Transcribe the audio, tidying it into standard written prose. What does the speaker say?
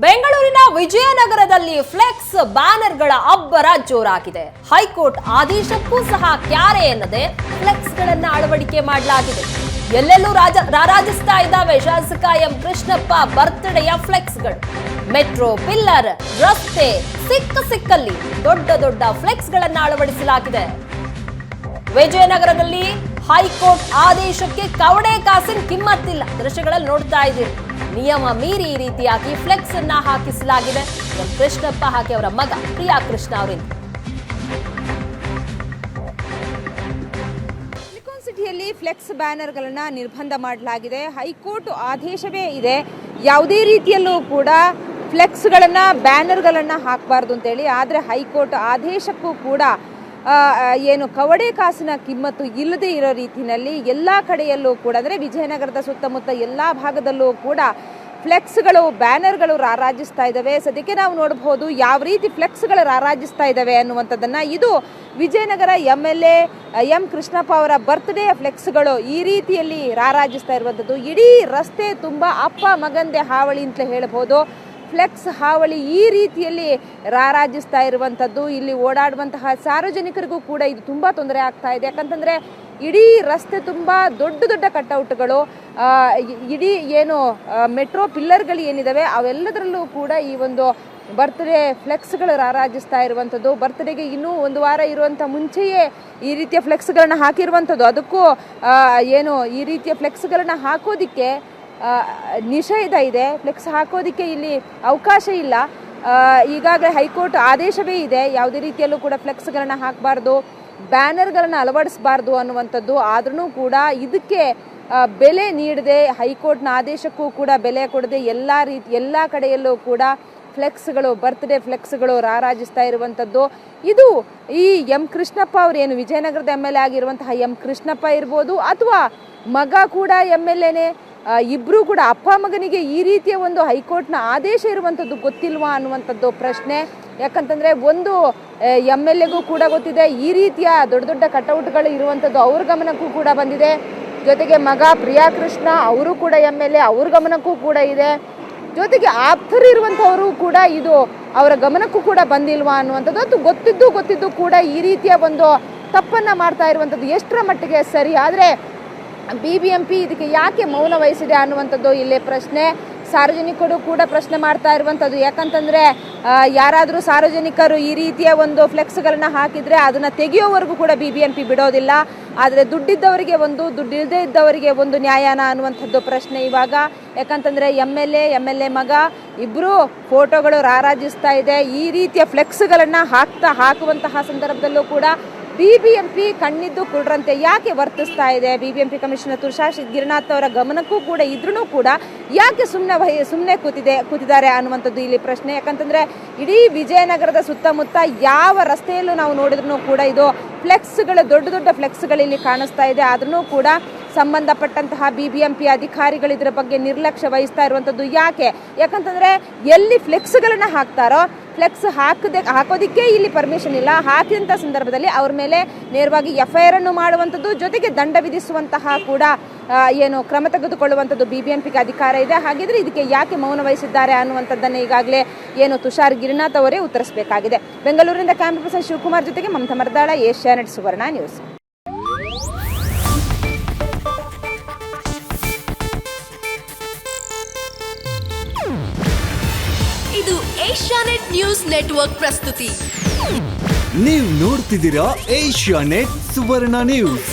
ಬೆಂಗಳೂರಿನ ವಿಜಯನಗರದಲ್ಲಿ ಫ್ಲೆಕ್ಸ್ ಬ್ಯಾನರ್ಗಳ ಅಬ್ಬರ ಜೋರಾಗಿದೆ. ಹೈಕೋರ್ಟ್ ಆದೇಶಕ್ಕೂ ಸಹ ಕ್ಯಾರೆ ಎನ್ನದೆ ಫ್ಲೆಕ್ಸ್ಗಳನ್ನ ಅಳವಡಿಕೆ ಮಾಡಲಾಗಿದೆ. ಎಲ್ಲೆಲ್ಲೂ ರಾರಾಜಿಸ್ತಾ ಇದ್ದಾವೆ ಶಾಸಕ ಎಂ ಕೃಷ್ಣಪ್ಪ ಬರ್ತ್ಡೇಯ ಫ್ಲೆಕ್ಸ್ಗಳು. ಮೆಟ್ರೋ, ಪಿಲ್ಲರ್, ರಸ್ತೆ ಸಿಕ್ಕಲ್ಲಿ ದೊಡ್ಡ ದೊಡ್ಡ ಫ್ಲೆಕ್ಸ್ಗಳನ್ನ ಅಳವಡಿಸಲಾಗಿದೆ. ವಿಜಯನಗರದಲ್ಲಿ ಹೈಕೋರ್ಟ್ ಆದೇಶಕ್ಕೆ ಕವಡೆ ಕಾಸಿನ ಕಿಮ್ಮತ್ತಿಲ್ಲ. ದೃಶ್ಯಗಳಲ್ಲಿ ನೋಡ್ತಾ ಇದ್ದೀರಿ. ನಿಯಮ ಮೀರಿ ಈ ರೀತಿಯಾಗಿ ಫ್ಲೆಕ್ಸ್ ಅನ್ನ ಹಾಕಿಸಲಾಗಿದೆ. ಎಂ ಕೃಷ್ಣಪ್ಪ ಹಾಕಿ ಅವರ ಮಗ ಪ್ರಿಯಾ ಕೃಷ್ಣ ಅವರಿಂದ. ಸಿಲಿಕಾನ್ ಸಿಟಿಯಲ್ಲಿ ಫ್ಲೆಕ್ಸ್ ಬ್ಯಾನರ್ಗಳನ್ನ ನಿರ್ಬಂಧ ಮಾಡಲಾಗಿದೆ. ಹೈಕೋರ್ಟ್ ಆದೇಶವೇ ಇದೆ, ಯಾವುದೇ ರೀತಿಯಲ್ಲೂ ಕೂಡ ಫ್ಲೆಕ್ಸ್ಗಳನ್ನ ಬ್ಯಾನರ್ಗಳನ್ನ ಹಾಕಬಾರ್ದು ಅಂತೇಳಿ. ಆದರೆ ಹೈಕೋರ್ಟ್ ಆದೇಶಕ್ಕೂ ಕೂಡ ಏನು ಕವಡೆ ಕಾಸಿನ ಕಿಮ್ಮತ್ತು ಇಲ್ಲದೆ ಇರೋ ರೀತಿಯಲ್ಲಿ ಎಲ್ಲ ಕಡೆಯಲ್ಲೂ ಕೂಡ, ಅಂದರೆ ವಿಜಯನಗರದ ಸುತ್ತಮುತ್ತ ಎಲ್ಲ ಭಾಗದಲ್ಲೂ ಕೂಡ ಫ್ಲೆಕ್ಸ್ಗಳು, ಬ್ಯಾನರ್ಗಳು ರಾರಾಜಿಸ್ತಾ ಇದ್ದಾವೆ. ಸದ್ಯಕ್ಕೆ ನಾವು ನೋಡಬಹುದು ಯಾವ ರೀತಿ ಫ್ಲೆಕ್ಸ್ಗಳು ರಾರಾಜಿಸ್ತಾ ಇದ್ದಾವೆ ಅನ್ನುವಂಥದ್ದನ್ನು. ಇದು ವಿಜಯನಗರ MLA ಎಂ ಕೃಷ್ಣಪ್ಪ ಅವರ ಬರ್ತ್ಡೇ ಫ್ಲೆಕ್ಸ್ಗಳು ಈ ರೀತಿಯಲ್ಲಿ ರಾರಾಜಿಸ್ತಾ ಇರುವಂಥದ್ದು. ಇಡೀ ರಸ್ತೆ ತುಂಬ ಅಪ್ಪ ಮಗಂದೆ ಹಾವಳಿ ಅಂತಲೇ ಹೇಳ್ಬೋದು. ಫ್ಲೆಕ್ಸ್ ಹಾವಳಿ ಈ ರೀತಿಯಲ್ಲಿ ರಾರಾಜಿಸ್ತಾ ಇರುವಂಥದ್ದು. ಇಲ್ಲಿ ಓಡಾಡುವಂತಹ ಸಾರ್ವಜನಿಕರಿಗೂ ಕೂಡ ಇದು ತುಂಬ ತೊಂದರೆ ಆಗ್ತಾ ಇದೆ. ಯಾಕಂತಂದರೆ ಇಡೀ ರಸ್ತೆ ತುಂಬ ದೊಡ್ಡ ದೊಡ್ಡ ಕಟ್ಔಟ್ಗಳು, ಇಡೀ ಏನು ಮೆಟ್ರೋ ಪಿಲ್ಲರ್ಗಳು ಏನಿದ್ದಾವೆ ಅವೆಲ್ಲದರಲ್ಲೂ ಕೂಡ ಈ ಒಂದು ಬರ್ತ್ಡೇ ಫ್ಲೆಕ್ಸ್ಗಳು ರಾರಾಜಿಸ್ತಾ ಇರುವಂಥದ್ದು. ಬರ್ತ್ಡೇಗೆ ಇನ್ನೂ ಒಂದು ವಾರ ಇರುವಂಥ ಮುಂಚೆಯೇ ಈ ರೀತಿಯ ಫ್ಲೆಕ್ಸ್ಗಳನ್ನ ಹಾಕಿರುವಂಥದ್ದು. ಅದಕ್ಕೂ ಏನು ಈ ರೀತಿಯ ಫ್ಲೆಕ್ಸ್ಗಳನ್ನ ಹಾಕೋದಿಕ್ಕೆ ನಿಷೇಧ ಇದೆ. ಫ್ಲೆಕ್ಸ್ ಹಾಕೋದಿಕ್ಕೆ ಇಲ್ಲಿ ಅವಕಾಶ ಇಲ್ಲ. ಈಗಾಗಲೇ ಹೈಕೋರ್ಟ್ ಆದೇಶವೇ ಇದೆ, ಯಾವುದೇ ರೀತಿಯಲ್ಲೂ ಕೂಡ ಫ್ಲೆಕ್ಸ್ಗಳನ್ನ ಹಾಕಬಾರ್ದು, ಬ್ಯಾನರ್ಗಳನ್ನ ಅಳವಡಿಸಬಾರ್ದು ಅನ್ನುವಂಥದ್ದು. ಆದ್ರೂ ಕೂಡ ಇದಕ್ಕೆ ಬೆಲೆ ನೀಡದೆ, ಹೈಕೋರ್ಟ್ನ ಆದೇಶಕ್ಕೂ ಕೂಡ ಬೆಲೆ ಕೊಡದೆ ಎಲ್ಲ ಕಡೆಯಲ್ಲೂ ಕೂಡ ಫ್ಲೆಕ್ಸ್ಗಳು, ಬರ್ತ್ಡೇ ಫ್ಲೆಕ್ಸ್ಗಳು ರಾರಾಜಿಸ್ತಾ ಇರುವಂಥದ್ದು. ಇದು ಈ ಎಂ ಕೃಷ್ಣಪ್ಪ ಅವರು ಏನು ವಿಜಯನಗರದ MLA ಆಗಿರುವಂತಹ ಎಂ ಕೃಷ್ಣಪ್ಪ ಇರ್ಬೋದು, ಅಥವಾ ಮಗ ಕೂಡ MLAನೇ, ಇಬ್ಬರೂ ಕೂಡ ಅಪ್ಪ ಮಗನಿಗೆ ಈ ರೀತಿಯ ಒಂದು ಹೈಕೋರ್ಟ್ನ ಆದೇಶ ಇರುವಂಥದ್ದು ಗೊತ್ತಿಲ್ವಾ ಅನ್ನುವಂಥದ್ದು ಪ್ರಶ್ನೆ. ಯಾಕಂತಂದರೆ ಒಂದು MLAಗೂ ಕೂಡ ಗೊತ್ತಿದೆ, ಈ ರೀತಿಯ ದೊಡ್ಡ ದೊಡ್ಡ ಕಟೌಟ್ಗಳು ಇರುವಂಥದ್ದು ಅವ್ರ ಗಮನಕ್ಕೂ ಕೂಡ ಬಂದಿದೆ. ಜೊತೆಗೆ ಮಗ ಪ್ರಿಯಾ ಕೃಷ್ಣ ಅವರು ಕೂಡ MLA, ಅವ್ರ ಗಮನಕ್ಕೂ ಕೂಡ ಇದೆ. ಜೊತೆಗೆ ಆಪ್ತರು ಇರುವಂಥವರು ಕೂಡ ಇದು ಅವರ ಗಮನಕ್ಕೂ ಕೂಡ ಬಂದಿಲ್ವಾ ಅನ್ನುವಂಥದ್ದು. ಅದು ಗೊತ್ತಿದ್ದು ಕೂಡ ಈ ರೀತಿಯ ಒಂದು ತಪ್ಪನ್ನು ಮಾಡ್ತಾ ಇರುವಂಥದ್ದು ಎಷ್ಟರ ಮಟ್ಟಿಗೆ ಸರಿ. ಆದರೆ BBMP ಇದಕ್ಕೆ ಯಾಕೆ ಮೌನ ವಹಿಸಿದೆ ಅನ್ನುವಂಥದ್ದು ಇಲ್ಲಿ ಪ್ರಶ್ನೆ. ಸಾರ್ವಜನಿಕರು ಕೂಡ ಪ್ರಶ್ನೆ ಮಾಡ್ತಾ ಇರುವಂಥದ್ದು. ಯಾಕಂತಂದರೆ ಯಾರಾದರೂ ಸಾರ್ವಜನಿಕರು ಈ ರೀತಿಯ ಒಂದು ಫ್ಲೆಕ್ಸ್ಗಳನ್ನ ಹಾಕಿದರೆ ಅದನ್ನು ತೆಗೆಯೋವರೆಗೂ ಕೂಡ BBMP ಬಿಡೋದಿಲ್ಲ. ಆದರೆ ದುಡ್ಡಿದ್ದವರಿಗೆ ಒಂದು, ದುಡ್ಡಿಲ್ಲದೆ ಇದ್ದವರಿಗೆ ಒಂದು ನ್ಯಾಯನ ಅನ್ನುವಂಥದ್ದು ಪ್ರಶ್ನೆ ಇವಾಗ. ಯಾಕಂತಂದರೆ MLA ಮಗ ಇಬ್ಬರು ಫೋಟೋಗಳು ರಾರಾಜಿಸ್ತಾ ಇದೆ. ಈ ರೀತಿಯ ಫ್ಲೆಕ್ಸ್ಗಳನ್ನು ಹಾಕುವಂತಹ ಸಂದರ್ಭದಲ್ಲೂ ಕೂಡ BBMP ಕಣ್ಣಿದ್ದು ಕುಡ್ರಂತೆ ಯಾಕೆ ವರ್ತಿಸ್ತಾ ಇದೆ. BBMP ಕಮಿಷನರ್ ತುಷಾರ್ ಗಿರಿನಾಥ್ ಅವರ ಗಮನಕ್ಕೂ ಕೂಡ ಇದ್ರೂ ಕೂಡ ಯಾಕೆ ಸುಮ್ಮನೆ ಕೂತಿದ್ದಾರೆ ಅನ್ನುವಂಥದ್ದು ಇಲ್ಲಿ ಪ್ರಶ್ನೆ. ಯಾಕಂತಂದರೆ ಇಡೀ ವಿಜಯನಗರದ ಸುತ್ತಮುತ್ತ ಯಾವ ರಸ್ತೆಯಲ್ಲೂ ನಾವು ನೋಡಿದ್ರೂ ಕೂಡ ಇದು ಫ್ಲೆಕ್ಸ್ಗಳು, ದೊಡ್ಡ ದೊಡ್ಡ ಫ್ಲೆಕ್ಸ್ಗಳು ಇಲ್ಲಿ ಕಾಣಿಸ್ತಾ ಇದೆ. ಆದ್ರೂ ಕೂಡ ಸಂಬಂಧಪಟ್ಟಂತಹ BBMP ಅಧಿಕಾರಿಗಳು ಇದರ ಬಗ್ಗೆ ನಿರ್ಲಕ್ಷ್ಯ ವಹಿಸ್ತಾ ಇರುವಂಥದ್ದು ಯಾಕೆ? ಯಾಕಂತಂದರೆ ಎಲ್ಲಿ ಫ್ಲೆಕ್ಸ್ಗಳನ್ನು ಹಾಕ್ತಾರೋ, ಫ್ಲೆಕ್ಸ್ ಹಾಕೋದಿಕ್ಕೆ ಇಲ್ಲಿ ಪರ್ಮಿಷನ್ ಇಲ್ಲ. ಹಾಕಿದಂಥ ಸಂದರ್ಭದಲ್ಲಿ ಅವ್ರ ಮೇಲೆ ನೇರವಾಗಿ FIR ಅನ್ನು ಮಾಡುವಂಥದ್ದು, ಜೊತೆಗೆ ದಂಡ ವಿಧಿಸುವಂತಹ ಕೂಡ ಏನು ಕ್ರಮ ತೆಗೆದುಕೊಳ್ಳುವಂಥದ್ದು BBMPಗೆ ಅಧಿಕಾರ ಇದೆ. ಹಾಗಿದ್ರೆ ಇದಕ್ಕೆ ಯಾಕೆ ಮೌನ ವಹಿಸಿದ್ದಾರೆ ಅನ್ನುವಂಥದ್ದನ್ನು ಈಗಾಗಲೇ ಏನು ತುಷಾರ್ ಗಿರಿನಾಥ್ ಅವರೇ ಉತ್ತರಿಸಬೇಕಾಗಿದೆ. ಬೆಂಗಳೂರಿನಿಂದ ಕ್ಯಾಮ್ರಾ ಪರ್ಸನ್ ಶಿವಕುಮಾರ್ ಜೊತೆಗೆ ಮಮತಾ ಮರ್ದಾಳ, ಏಷ್ಯಾನೆಟ್ ಸುವರ್ಣ ನ್ಯೂಸ್. ಇದು ಏಷ್ಯಾನೆಟ್ ನ್ಯೂಸ್ ನೆಟ್ವರ್ಕ್ ಪ್ರಸ್ತುತಿ. ನೀವು ನೋಡ್ತಿದ್ದೀರಾ ಏಷ್ಯಾನೆಟ್ ಸುವರ್ಣ ನ್ಯೂಸ್.